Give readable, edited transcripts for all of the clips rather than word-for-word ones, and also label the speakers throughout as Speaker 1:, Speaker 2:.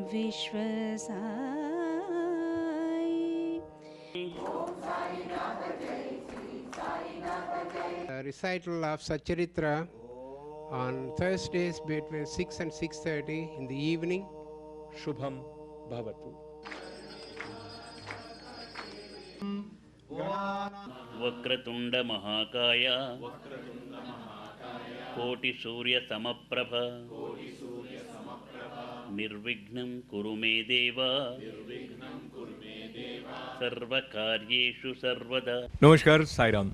Speaker 1: A recital of Satcharitra on Thursdays between 6 and 6:30 in the evening.
Speaker 2: Shubham Bhavatu.
Speaker 3: Vakratunda महाकाय कोटि सूर्य समप्रभ निर्विघ्नं कुरु मे देव सर्वकार्येषु सर्वदा।
Speaker 2: नमस्कार, साईराम।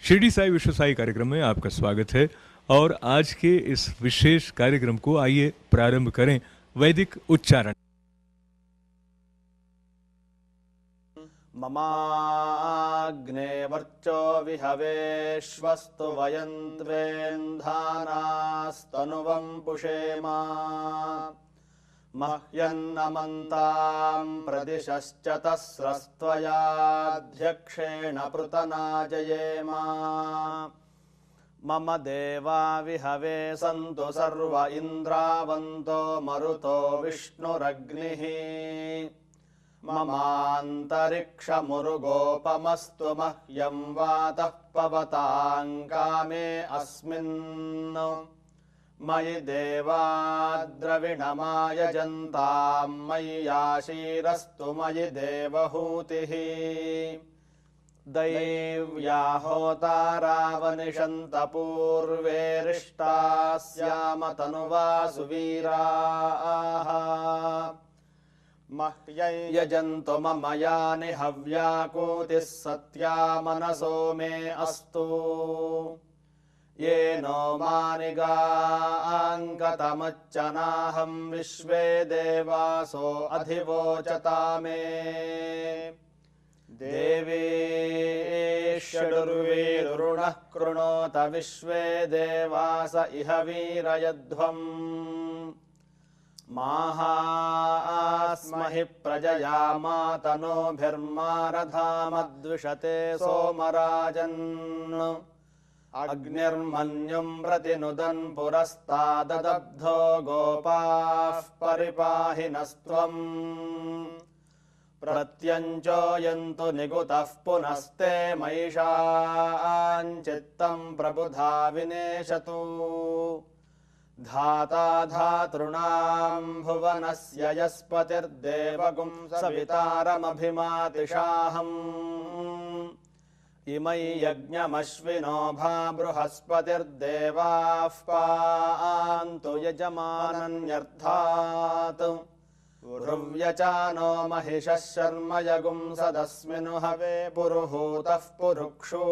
Speaker 2: शिरडी साई विश्व साई कार्यक्रम में आपका स्वागत है और आज के इस विशेष कार्यक्रम को आइए प्रारंभ करें वैदिक उच्चारण।
Speaker 4: ममाग्ने वर्चो विहवेश्वस्तु वयन्त्वेन्धानास्तनुवं पुषेमा मह्यन्नमन्तां प्रदिशश्चतस्रस्त्वयाध्यक्षेण पृतना जयेमा मम देवा विहवे सन्तु सर्व इन्द्रावन्तो मरुतो विष्णुरग्निः ममान्तरिक्षमुरुगोपमस्तु मह्यं वातः पवतां कामे अस्मिन् मयि देवा द्रविणमायजन्तां मय्याशीरस्तु मयि देवहूतिः दैव्या होतारावनिषन्त पूर्वेरिष्टाः स्याम तनुवा सुवीराः मह्यै यजन्तु मम यानि हव्याकूतिः सत्या मनसो मे अस्तु येनो मानिगाङ्कतमच्चनाहं विश्वे देवासो अधिवोचता मे देवेश्वरुर्वीरुणः कृणोत विश्वे देवास इह वीरयध्वम् माहास्महि प्रजया मातनोभिर्मारधामद्विषते सोमराजन् अग्निर्मन्युं प्रतिनुदन् पुरस्ताददब्धो गोपाः परिपाहि नस्त्वम् प्रत्यञ्चोयन्तु निगुतः पुनस्ते मयिषाञ्चित्तं प्रबुधा विनेशतु धाता धातॄणां भुवनस्य यस्पतिर्देवगुं सवितारमभिमातिषाहम् इमै यज्ञमश्विनो भा बृहस्पतिर्देवाः पान्तु यजमानन्यर्थात् ऋव्यचानो महिषः शर्म यगुं सदस्मिनु हवे पुरुहूतः पुरुक्षु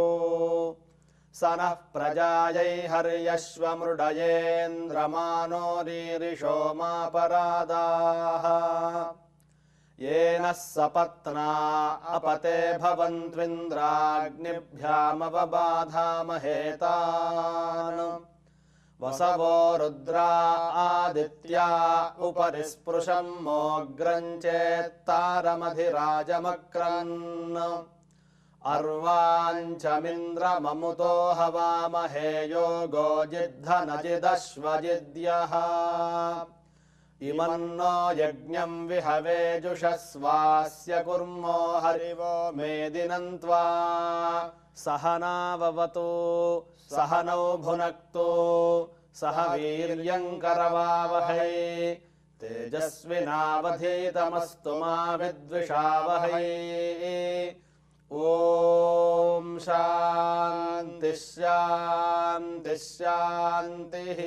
Speaker 4: स नः प्रजायै हर्यश्वमृडयेन्द्रमानो रीरिषो मापरादाः येन सपत्ना अपते भवन्त्विन्द्राग्निभ्यामवबाधामहेतान् वसवो रुद्रा आदित्या उपरि स्पृशं मोग्रं चेत्तारमधिराजमक्रन् अर्वाञ्चमिन्द्रममुतो हवामहे योगो जिद्धनजिदश्वजिद्यः इमन्नो यज्ञं विहवे जुषस्वास्य कुर्मो हरिवो मेदिनन्त्वा सहनाववतु सहनौ भुनक्तु सह वीर्यङ्करवावहै तेजस्विनावधीतमस्तु मा विद्विषावहै ॐ शान्ति शान्ति शान्तिः।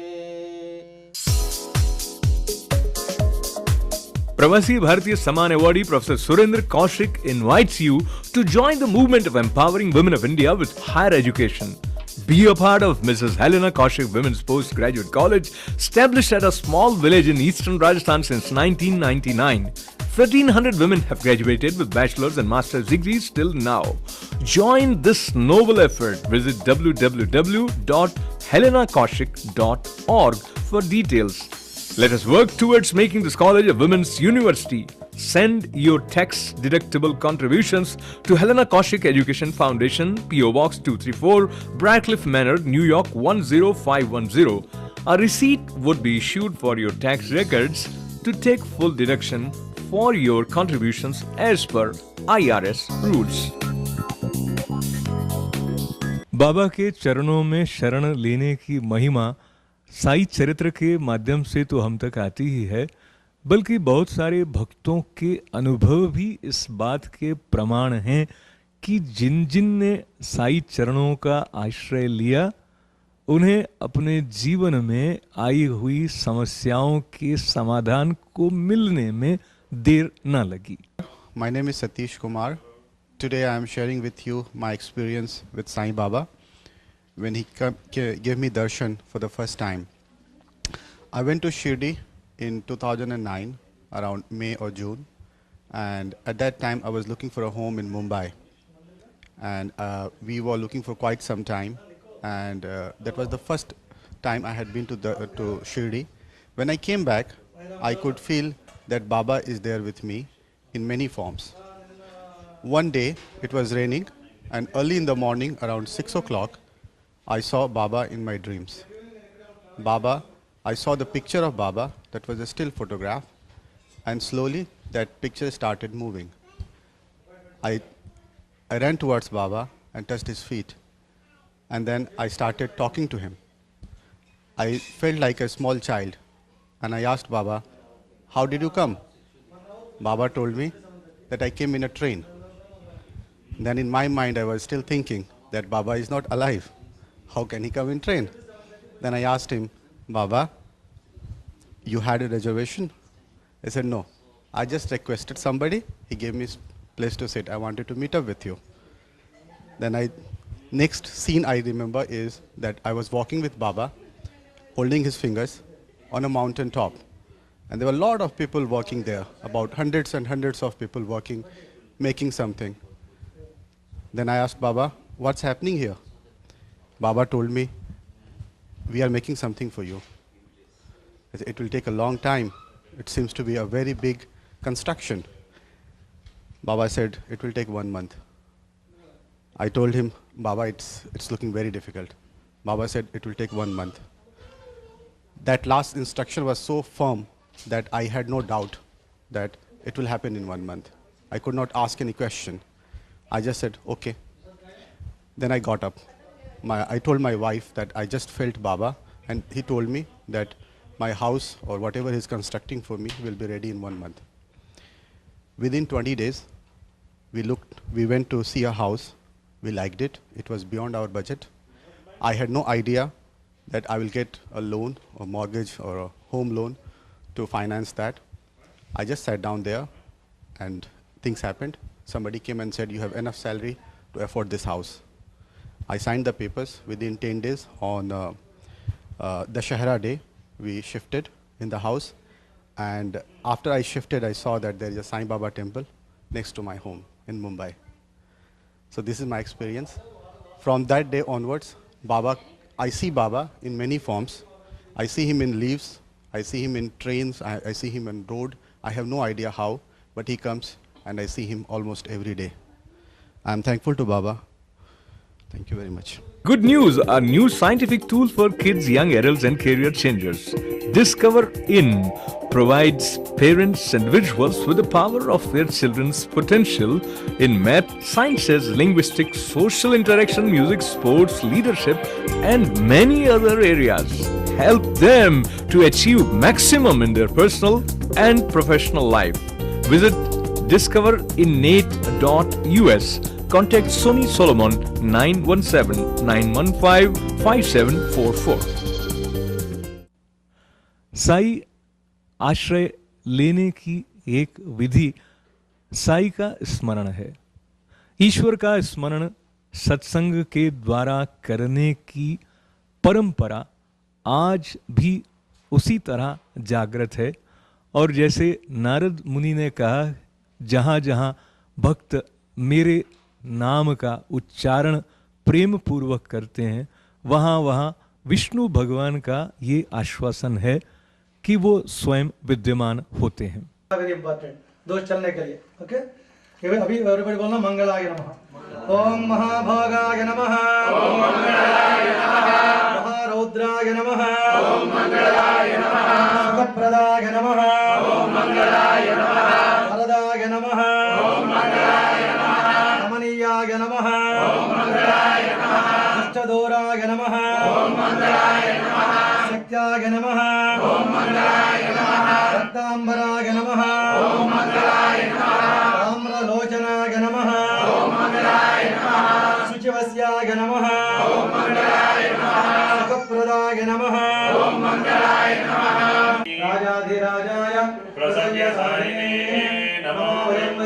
Speaker 2: Pravasi Bharatiya Samman Awardee Professor Surendra Kaushik invites you to join the movement of empowering women of India with higher education. Be a part of Mrs. Helena Kaushik Women's Postgraduate College, established at a small village in eastern Rajasthan since 1999. 1,300 women have graduated with bachelor's and master's degrees till now. Join this noble effort. Visit www.helenakaushik.org for details. Let us work towards making this college a women's university. Send your tax-deductible contributions to Helena Kaushik Education Foundation, P.O. Box 234, Radcliffe Manor, New York 10510. A receipt would be issued for your tax records. to take full deduction for your contributions as per IRS rules. बाबा के चरणों में शरण लेने की महिमा साई चरित्र के माध्यम से तो हम तक आती ही है, बल्कि बहुत सारे भक्तों के अनुभव भी इस बात के प्रमाण हैं कि जिन जिन ने साई चरणों का आश्रय लिया उन्हें अपने जीवन में आई हुई समस्याओं के समाधान को मिलने में देर न लगी.
Speaker 5: My name is Satish Kumar. Today I am sharing with you my experience with Sai Baba when he gave me darshan for the first time. I went to Shirdi in 2009 around May or June, and at that time I was looking for a home in Mumbai, and we were looking for quite some time, and that was the first time I had been to Shirdi. When I came back, I could feel that Baba is there with me in many forms. One day it was raining, and early in the morning around 6 o'clock I saw Baba in my dreams. I saw the picture of Baba, that was a still photograph, and slowly that picture started moving. I ran towards Baba and touched his feet, and then I started talking to him. I felt like a small child, and I asked Baba, "How did you come?" Baba told me that I came in a train. Then in my mind I was still thinking that Baba is not alive. How can he come in train? Then I asked him, "Baba, you had a reservation?" He said, "No, I just requested somebody. He gave me place to sit. I wanted to meet up with you." Then next scene I remember is that I was walking with Baba, holding his fingers on a mountain top. And there were a lot of people walking there, about hundreds and hundreds of people walking, making something. Then I asked Baba, "What's happening here?" Baba told me, "We are making something for you. It will take a long time. It seems to be a very big construction." Baba said, "It will take 1 month." I told him, "Baba, it's looking very difficult." Baba said, "It will take 1 month." That last instruction was so firm that I had no doubt that it will happen in 1 month. I could not ask any question. I just said, "Okay." Then I got up. I told my wife that I just felt Baba, and he told me that my house or whatever he's constructing for me will be ready in 1 month. Within 20 days, we went to see a house. We liked it. It was beyond our budget. I had no idea that I will get a loan or mortgage or a home loan to finance that. I just sat down there and things happened. Somebody came and said, "You have enough salary to afford this house." I signed the papers. Within 10 days on Dashahara day, we shifted in the house. And after I shifted, I saw that there is a Sai Baba temple next to my home in Mumbai. So this is my experience. From that day onwards, I see Baba in many forms. I see him in leaves. I see him in trains. I see him on road. I have no idea how, but he comes and I see him almost every day. I am thankful to Baba. Thank you very much.
Speaker 2: Good news, a new scientific tool for kids, young adults and career changers. Discover In provides parents and individuals with the power of their children's potential in math, sciences, linguistics, social interaction, music, sports, leadership and many other areas. Help them to achieve maximum in their personal and professional life. Visit discoverinnate.us. Contact Sony Solomon 917-915-5744. Sai आश्रय लेने की एक विधि साई का स्मरण है. ईश्वर का स्मरण सत्संग के द्वारा करने की परंपरा आज भी उसी तरह जागृत है. और जैसे नारद मुनि ने कहा, जहाँ जहाँ भक्त मेरे नाम का उच्चारण प्रेम पूर्वक करते हैं, वहाँ वहाँ विष्णु भगवान का ये आश्वासन है कि वो स्वयं विद्यमान होते हैं.
Speaker 6: वेरी इंपॉर्टेंट दो चलने के लिए. ओके, अभी एवरीबॉडी बोलना मंगलाय नमः. ओम महाभोगाय नमः. ओम मंगलाय नमः. महारौद्राय नमः. ओम मंगलाय नमः. सुखप्रदाय नमः. वरदाय नमः रमणीयाय नमः दुष्टदूराय नमः शक्त्याय नमः रक्तांबराय नमः ताम्रलोचनाय नमः शुचिवस्याय नमः सुखप्रदाय नमः राजाधिराजाय प्रसन्नसारिणे नमो वयं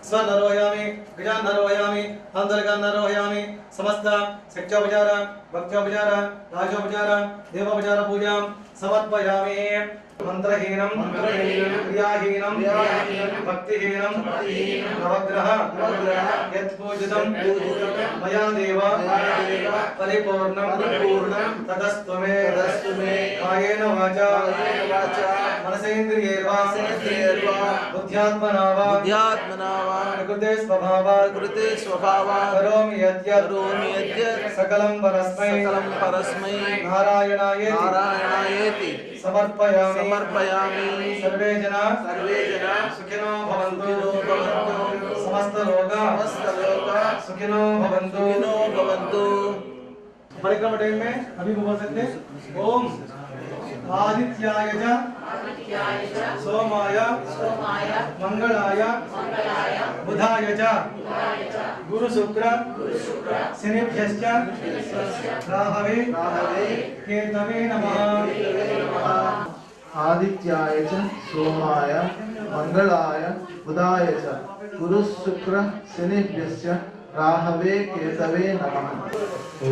Speaker 6: स्वनरोयामि गजानरोयामि अंतर्गतनरोयामि समस्त शिक्षोपचार भक्त्योपचार राजोपचार देवोपचार पूजां समर्पयामि मंत्रहीनं क्रियाहीनं भक्तिहीनं नवग्रह यत्पूजितं मया देव परिपूर्णं ततस्तु मे कायेन वाचा मनसेन्द्रियैर्वा बुद्ध्यात्मना वा प्रकृते स्वभावात् करोमि यद्यत् सकलं परस्मै नारायणायेति समर्पयामि सर्वे जना सुखिनो भवन्तु समस्त लोका सुखिनो भवन्तु। परिक्रमा टाइम में अभी बोल सकते हैं ओम आदित्याय च सोमाय मंगलाय बुधाय च गुरु शुक्र शनिभ्यश्च राहवे केतवे नमः।
Speaker 7: आदित्याय च सोमाय मंगलाय बुधाय च गुरु शुक्र शनिभ्यश्च राहवे केतवे नमः।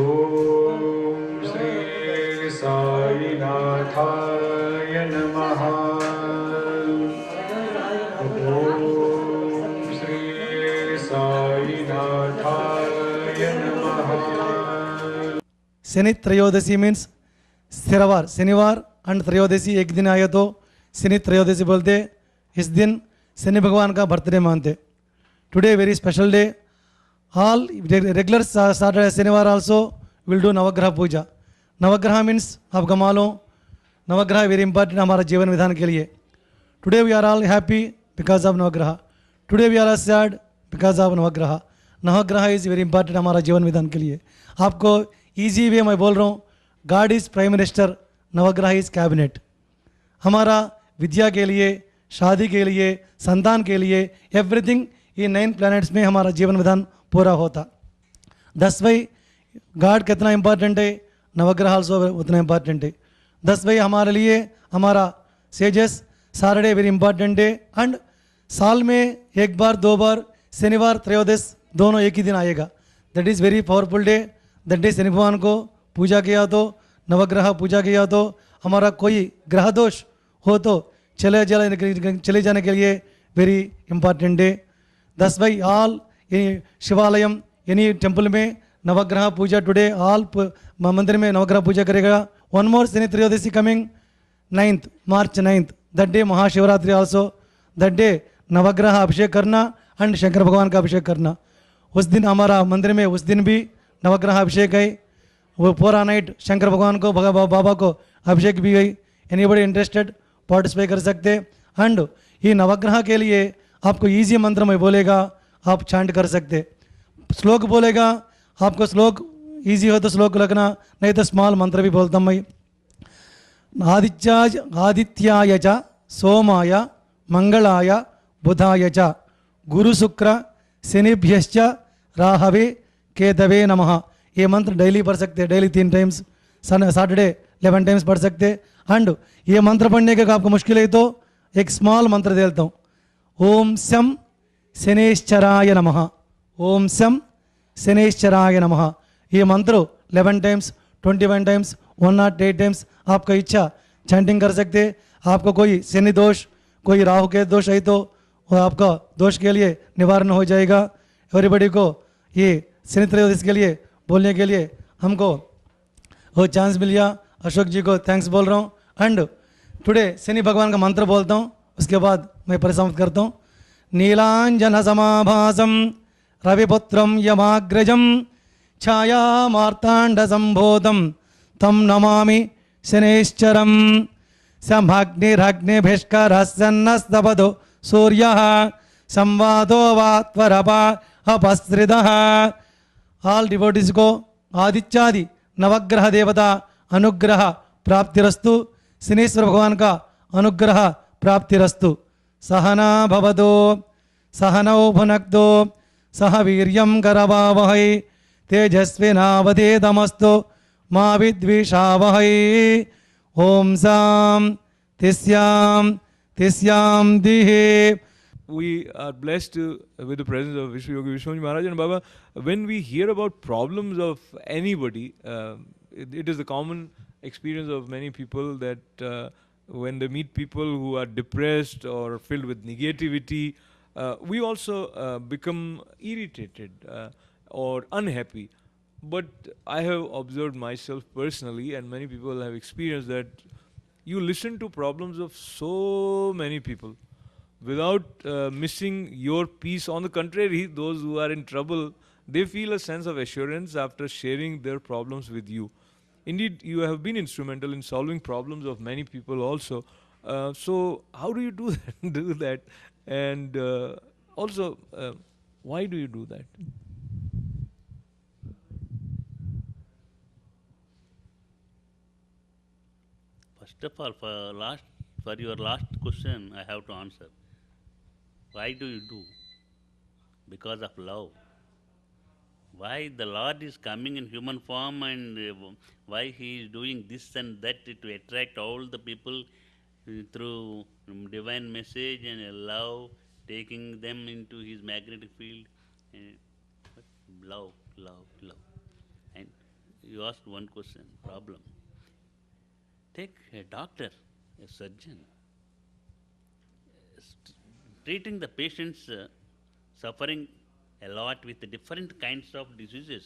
Speaker 8: ओम श्री साईनाथाय नमः। ओम श्री साईनाथाय नमः।
Speaker 6: शनि त्रयोदशी मीन्स स्थिरवार शनिवार एंड त्रयोदशी एक दिन आया तो शनि त्रयोदशी बोलते। इस दिन शनि भगवान का बर्थडे मानते। Today very special day. All regular Saturday शनिवार आल्सो विल डू नवग्रह पूजा। नवग्रह मीन्स आपका मालूम नवग्रह वेरी इंपॉर्टेंट हमारा जीवन विधान के लिए। Today we are all happy because of Navagraha. Today we are sad because of Navagraha. Navagraha is very important हमारा जीवन विधान के लिए। आपको इजी वे मैं बोल रहा हूँ। गॉड इज प्राइम मिनिस्टर, नवग्रह इज कैबिनेट। हमारा विद्या के लिए, शादी के लिए, संतान के लिए एवरीथिंग ये 9 प्लैनेट्स में हमारा जीवन विधान पूरा होता। 10वां गॉड कितना इंपॉर्टेंट है, नवग्रह आल्सो उतना इंपॉर्टेंट है। 10वां हमारे लिए हमारा सेजेस सैटरडे वेरी इंपॉर्टेंट है। एंड साल में एक बार 2 बार शनिवार त्रयोदश दोनों एक ही दिन आएगा। That is very powerful day. That day Shani भगवान को पूजा किया तो, नवग्रह पूजा किया तो हमारा कोई ग्रह दोष हो तो चले जाने के लिए वेरी इंपॉर्टेंट डे। 10वां ऑल शिवालयम यानी टेम्पल में नवग्रह पूजा टुडे ऑल मंदिर में नवग्रह पूजा करेगा। One more Shani Trayodashi coming 9th March 9th that day Mahashivratri also. That day नवग्रह अभिषेक करना एंड शंकर भगवान का अभिषेक करना। उस दिन हमारा मंदिर में उस दिन भी नवग्रह अभिषेक है। वो पूरा नाइट शंकर भगवान को बाबा को अभिषेक भी है। एनीबडी इंटरेस्टेड पार्टिसिपेट कर सकते। एंड ये नवग्रह के लिए आपको इजी मंत्र में बोलेगा, आप चांट कर सकते। श्लोक बोलेगा, आपको श्लोक इजी हो तो श्लोक लगना, नहीं तो स्मॉल मंत्र भी बोलता हूँ मैं। आदित्याय च सोमाय मंगलाय बुधाय च गुरु शुक्र शनिभ्यश्च राहवे केतवे नमः। ये मंत्र डेली पढ़ सकते, डेली 3 टाइम्स, सैटरडे 11 टाइम्स पढ़ सकते। एंड ये मंत्र पढ़ने का आपको मुश्किल है तो एक स्मॉल मंत्र देता हूँ। ओम शम शनेश्चराय नमः। ओम शम शनेश्चराय नमः। ये मंत्र 11 टाइम्स, 21 टाइम्स, 108 टाइम्स आपका इच्छा चैंटिंग कर सकते। आपको कोई शनि दोष, कोई राहु के दोष है तो वो आपका दोष के लिए निवारण हो जाएगा। एवरीबडी को ये शनि त्रयोदशी के लिए बोलने के लिए हमको वो चांस मिल गया। अशोक जी को थैंक्स बोल रहा हूँ। एंड टुडे शनि भगवान का मंत्र बोलता हूँ, उसके बाद मैं परिसमाप्त करता हूँ। नीलांजन समाभासम रविपुत्रम यमाग्रजम ఛాయామార్తాండసంబోధం తం నమామి శనైశ్చరం సమగ్నిరగ్నిభిష్కరస్సన్నస్తపదో సూర్యః సంవాదో వాత్వరపా अपस्त्रिदः. All devotees को आदित्यादि नवग्रह देवता अनुग्रह प्राप्तिरस्तु. शनीश्वर भगवान का अनुग्रह प्राप्तिरस्तु. सहना भवतु सहनौ भुनक्तु सह वीर्यं करवावहै तेजस्विनावधीतमस्तु मा विद्विषावहै. ओम शां तिस्यां दिहे.
Speaker 2: We are blessed with the presence of Vishnu Yogi Vishwaji Maharaj and Baba. When we hear about problems of anybody, it is the common experience of many people that when they meet people who are depressed or filled with negativity, we also become irritated or unhappy. But I have observed myself personally, and many people have experienced, that you listen to problems of so many people without missing your peace. On the contrary, those who are in trouble, they feel a sense of assurance after sharing their problems with you. Indeed, you have been instrumental in solving problems of many people also. So how do you do that? And also, why do you do that?
Speaker 3: First of all, for your last question, I have to answer. Why do you do? Because of love. Why the Lord is coming in human form, and why He is doing this and that to attract all the people through divine message and love, taking them into His magnetic field. Love. And you asked one question, problem. Take a doctor, a surgeon, treating the patients suffering a lot with different kinds of diseases.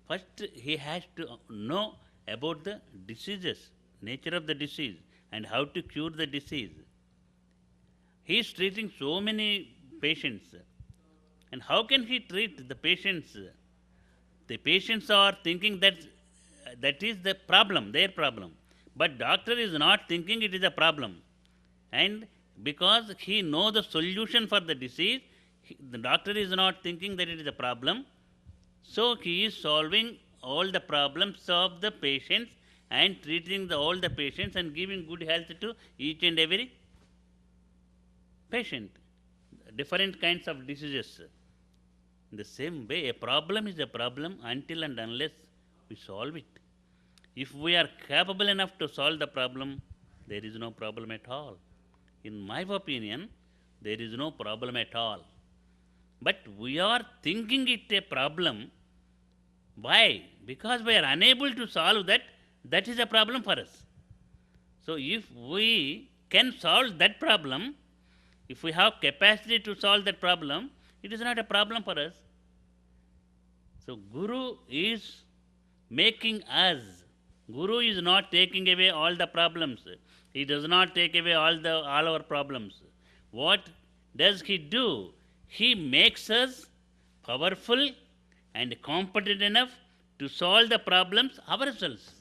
Speaker 3: First, he has to know about the diseases, nature of the disease, and how to cure the disease. He is treating so many patients. And how can he treat the patients? The patients are thinking that is the problem, their problem. But doctor is not thinking it is a problem. And because he knows the solution for the disease, the doctor is not thinking that it is a problem. So he is solving all the problems of the patients and treating all the patients and giving good health to each and every patient. Different kinds of diseases. In the same way, a problem is a problem until and unless we solve it. If we are capable enough to solve the problem, there is no problem at all. In my opinion, there is no problem at all. But we are thinking it a problem. Why? Because we are unable to solve that. That is a problem for us. So if we can solve that problem, if we have capacity to solve that problem, it is not a problem for us. So Guru is making us. Guru is not taking away all the problems. He does not take away all our problems. What does he do? He makes us powerful and competent enough to solve the problems ourselves.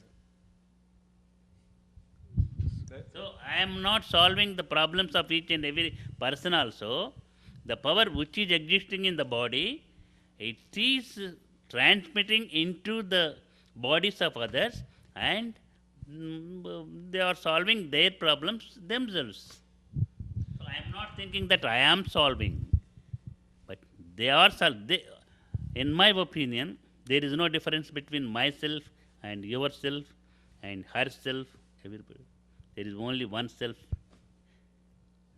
Speaker 3: So I am not solving the problems of each and every person also. The power which is existing in the body, it is transmitting into the bodies of others, and they are solving their problems themselves. So I am not thinking that I am solving, but they are in my opinion, there is no difference between myself and yourself and herself, everybody. There is only one self,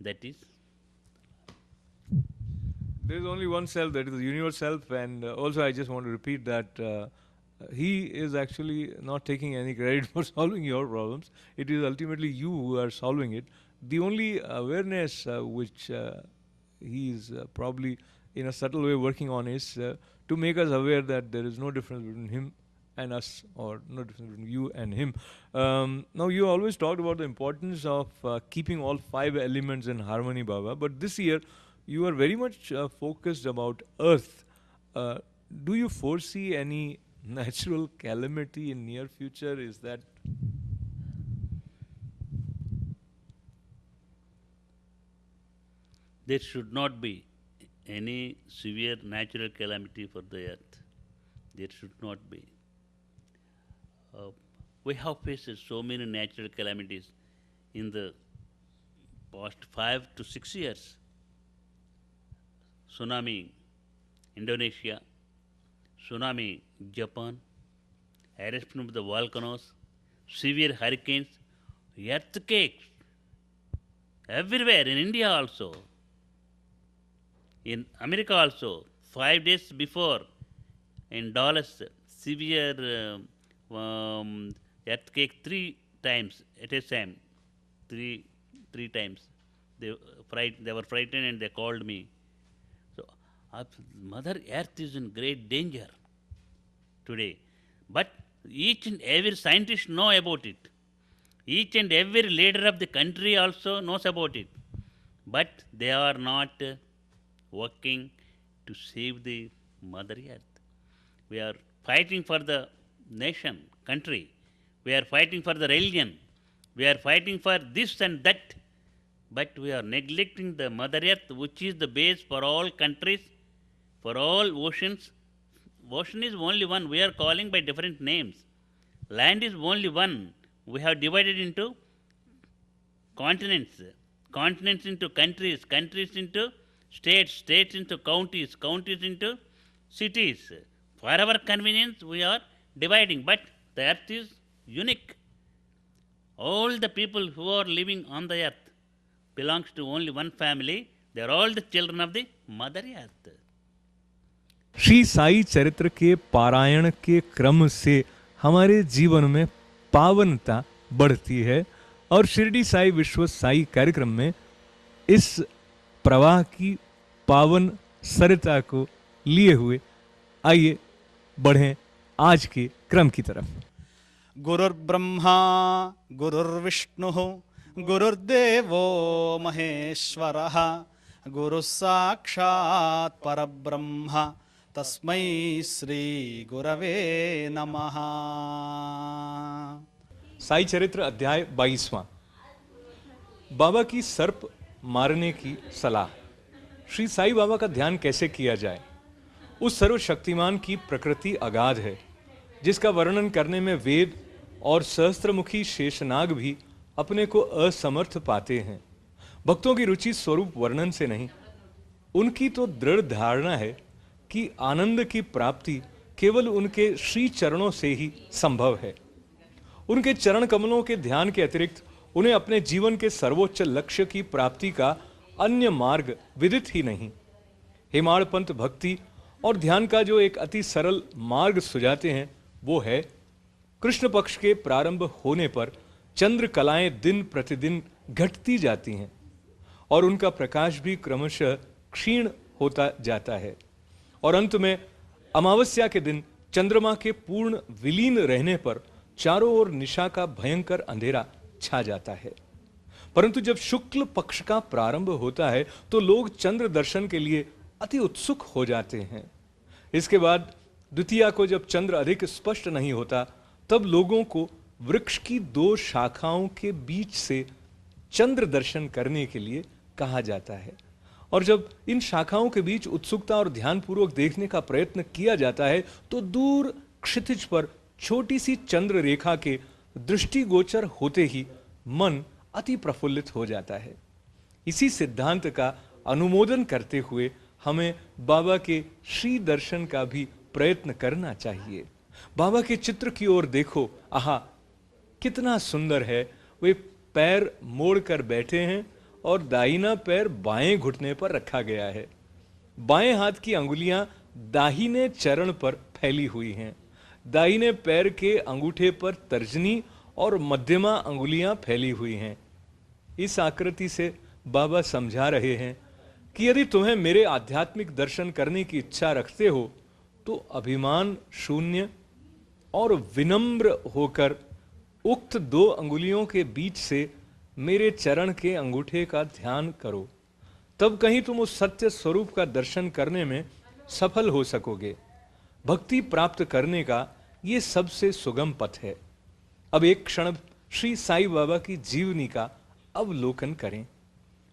Speaker 3: that is.
Speaker 2: There is only one self, that is the universe self, and also I just want to repeat that he is actually not taking any credit for solving your problems. It is ultimately you who are solving it. The only awareness which he is probably in a subtle way working on is to make us aware that there is no difference between him and us, or no difference between you and him. Now, you always talked about the importance of keeping all 5 elements in harmony, Baba, but this year you are very much focused about earth. do you foresee any natural calamity in near future? Is that
Speaker 3: there should not be any severe natural calamity for the earth. There should not be. We have faced so many natural calamities in the past 5 to 6 years. Tsunami, Indonesia, tsunami, Japan, eruption of the volcanoes, severe hurricanes, earthquakes, everywhere, in India also, in America also. 5 days before, in Dallas, severe earthquake 3 times at a time. Three times. They were frightened and they called me. So, Mother Earth is in great danger today. But each and every scientist know about it. Each and every leader of the country also knows about it. But they are not working to save the Mother Earth. We are fighting for the nation, country. We are fighting for the religion. We are fighting for this and that. But we are neglecting the Mother Earth, which is the base for all countries, for all oceans. Ocean is only one. We are calling by different names. Land is only one. We have divided into continents, continents into countries, countries into states, states into counties, counties into cities. For our convenience, we are dividing, but the earth is unique. All the people who are living on the earth belongs to only one family. They are all the children of the Mother Earth.
Speaker 2: Shri Sai चरित्र के पारायण के क्रम से हमारे जीवन में पावनता बढ़ती है और शिरडी साई विश्व साई कार्यक्रम में इस प्रवाह की पावन सरिता को लिए हुए आइए बढ़ें आज के क्रम की तरफ।
Speaker 9: गुरुर्ब्रह्मा गुरुर्विष्णुः गुरुर्देवो महेश्वरः गुरुः साक्षात् परब्रह्म तस्मै श्री गुरवे नमः।
Speaker 2: साई चरित्र अध्याय 22वां। बाबा की सर्प मारने की सलाह। श्री साई बाबा का ध्यान कैसे किया जाए। उस सर्वशक्तिमान की प्रकृति अगाध है जिसका वर्णन करने में वेद और सहस्त्रमुखी शेषनाग भी अपने को असमर्थ पाते हैं। भक्तों की रुचि स्वरूप वर्णन से नहीं, उनकी तो दृढ़ धारणा है कि आनंद की प्राप्ति केवल उनके श्री चरणों से ही संभव है। उनके चरण कमलों के ध्यान के अतिरिक्त उन्हें अपने जीवन के सर्वोच्च लक्ष्य की प्राप्ति का अन्य मार्ग विदित ही नहीं। हेमाड़ पंथ भक्ति और ध्यान का जो एक अति सरल मार्ग सुझाते हैं वो है कृष्ण पक्ष के प्रारंभ होने पर चंद्र कलाएं दिन प्रतिदिन घटती जाती हैं और उनका प्रकाश भी क्रमशः क्षीण होता जाता है और अंत में अमावस्या के दिन चंद्रमा के पूर्ण विलीन रहने पर चारों ओर निशा का भयंकर अंधेरा छा जाता है। परंतु जब शुक्ल पक्ष का प्रारंभ होता है तो लोग चंद्र दर्शन के लिए अति उत्सुक हो जाते हैं। इसके बाद द्वितीया को जब चंद्र अधिक स्पष्ट नहीं होता तब लोगों को वृक्ष की 2 शाखाओं के बीच से चंद्र दर्शन करने के लिए कहा जाता है और जब इन शाखाओं के बीच उत्सुकता और ध्यानपूर्वक देखने का प्रयत्न किया जाता है तो दूर क्षितिज पर छोटी सी चंद्र रेखा के दृष्टिगोचर होते ही मन अति प्रफुल्लित हो जाता है। इसी सिद्धांत का अनुमोदन करते हुए हमें बाबा के श्री दर्शन का भी प्रयत्न करना चाहिए। बाबा के चित्र की ओर देखो, आहा कितना सुंदर है। वे पैर मोड़कर बैठे हैं और दाहिना पैर बाएं घुटने पर रखा गया है। बाएं हाथ की अंगुलियां दाहिने चरण पर फैली हुई हैं। दाहिने पैर के अंगूठे पर तर्जनी और मध्यमा अंगुलियां फैली हुई हैं। इस आकृति से बाबा समझा रहे हैं कि यदि तुम्हें मेरे आध्यात्मिक दर्शन करने की इच्छा रखते हो तो अभिमान शून्य और विनम्र होकर उक्त 2 अंगुलियों के बीच से मेरे चरण के अंगूठे का ध्यान करो, तब कहीं तुम उस सत्य स्वरूप का दर्शन करने में सफल हो सकोगे। भक्ति प्राप्त करने का ये सबसे सुगम पथ है। अब एक क्षण श्री साईं बाबा की जीवनी का अवलोकन करें।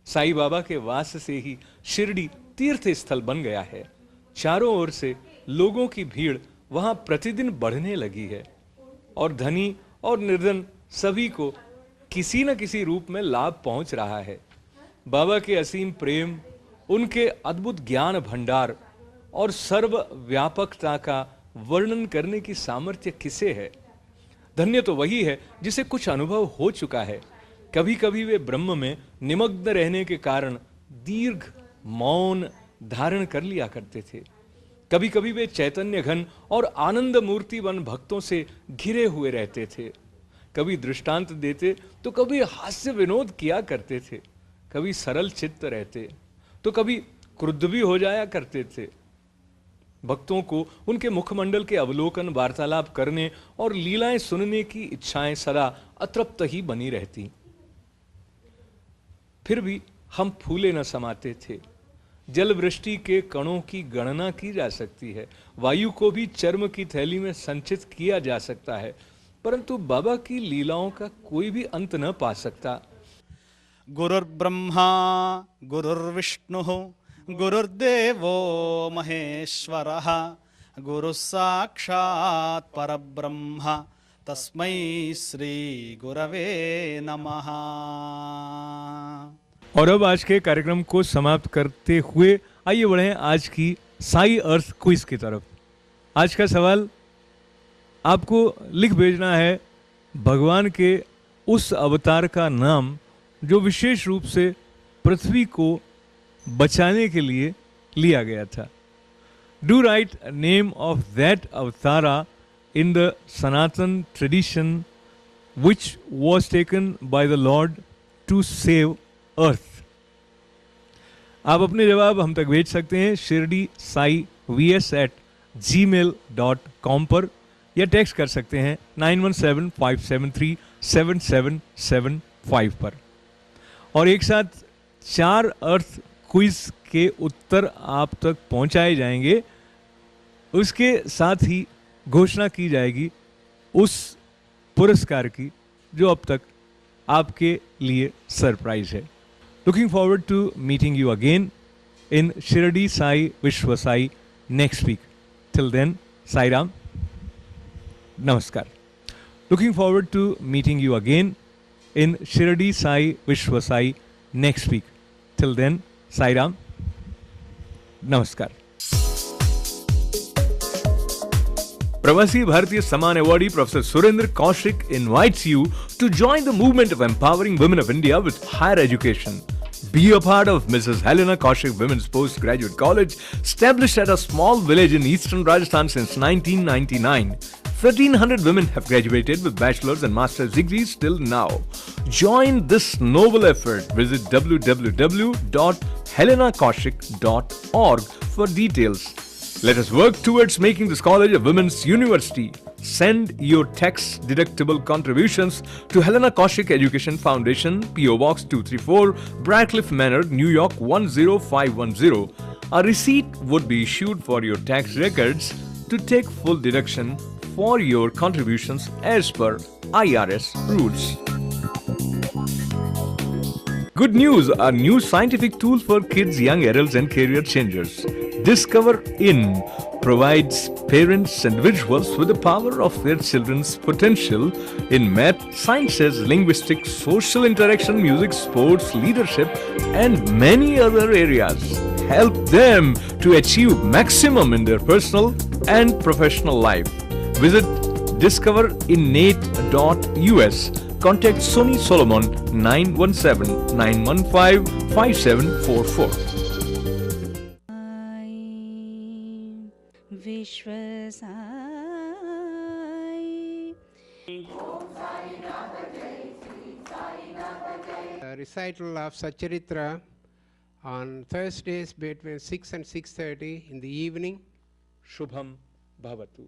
Speaker 2: साईं बाबा के वास से ही शिरडी तीर्थ स्थल बन गया है। चारों ओर से लोगों की भीड़ वहां प्रतिदिन बढ़ने लगी है और धनी और निर्धन सभी को किसी न किसी रूप में लाभ पहुंच रहा है। बाबा के असीम प्रेम, उनके अद्भुत ज्ञान भंडार और सर्व व्यापकता का वर्णन करने की सामर्थ्य किसे है? धन्य तो वही है जिसे कुछ अनुभव हो चुका है। कभी कभी वे ब्रह्म में निमग्न रहने के कारण दीर्घ मौन धारण कर लिया करते थे। कभी कभी वे चैतन्य घन और आनंद मूर्तिवन भक्तों से घिरे हुए रहते थे। कभी दृष्टांत देते तो कभी हास्य विनोद किया करते थे। कभी सरल चित्त रहते तो कभी क्रुद्ध भी हो जाया करते थे। भक्तों को उनके मुखमंडल के अवलोकन, वार्तालाप करने और लीलाएं सुनने की इच्छाएं सदा अतृप्त ही बनी रहती। फिर भी हम फूले न समाते थे। जल वृष्टि के कणों की गणना की जा सकती है, वायु को भी चर्म की थैली में संचित किया जा सकता है, परंतु बाबा की लीलाओं का कोई भी अंत न पा सकता।
Speaker 9: गुरुर्ब्रह्मा गुरुर्विष्णुः गुरुर्देवो महेश्वरः गुरुः साक्षात् परब्रह्म तस्मै श्री गुरवे नमः।
Speaker 2: और अब आज के कार्यक्रम को समाप्त करते हुए आइए बढ़ें आज की साई अर्थ क्विज की तरफ। आज का सवाल आपको लिख भेजना है भगवान के उस अवतार का नाम जो विशेष रूप से पृथ्वी को बचाने के लिए लिया गया था। Do write name of that avatara in the Sanatan tradition which was taken by the lord to save earth. आप अपने जवाब हम तक भेज सकते हैं शिरडी साई vs@gmail.com पर या टेक्स्ट कर सकते हैं 9175737775 पर। और एक साथ 4 अर्थ क्विज के उत्तर आप तक पहुंचाए जाएंगे। उसके साथ ही घोषणा की जाएगी उस पुरस्कार की जो अब तक आपके लिए सरप्राइज है। Looking forward to meeting you again in Shirdi Sai Vishwa Sai next week. Till then, Sai Ram. Namaskar. Looking forward to meeting you again in Shirdi Sai Vishwa Sai next week. Till then, Sai Ram. Namaskar. Pravasi Bharatiya Saman Awardee Professor Surendra Kaushik invites you to join the movement of empowering women of India with higher education. Be a part of Mrs. Helena Kaushik Women's Postgraduate College, established at a small village in eastern Rajasthan since 1999. 1,300 women have graduated with bachelor's and master's degrees till now. Join this noble effort. Visit www.helenakaushik.org for details. Let us work towards making this college a women's university. Send your tax-deductible contributions to Helena Kaushik Education Foundation, P.O. Box 234, Radcliffe Manor, New York 10510. A receipt would be issued for your tax records to take full deduction for your contributions as per IRS rules. Good news! A new scientific tool for kids, young adults and career changers. Discover In provides parents and individuals with the power of their children's potential in math, sciences, linguistics, social interaction, music, sports, leadership and many other areas. Help them to achieve maximum in their personal and professional life. Visit discoverinnate.us. Contact Sony Solomon 917-915-5744.
Speaker 1: Recital of Satcharitra on Thursdays between 6 and 6:30 in the evening.
Speaker 2: Shubham Bhavatu.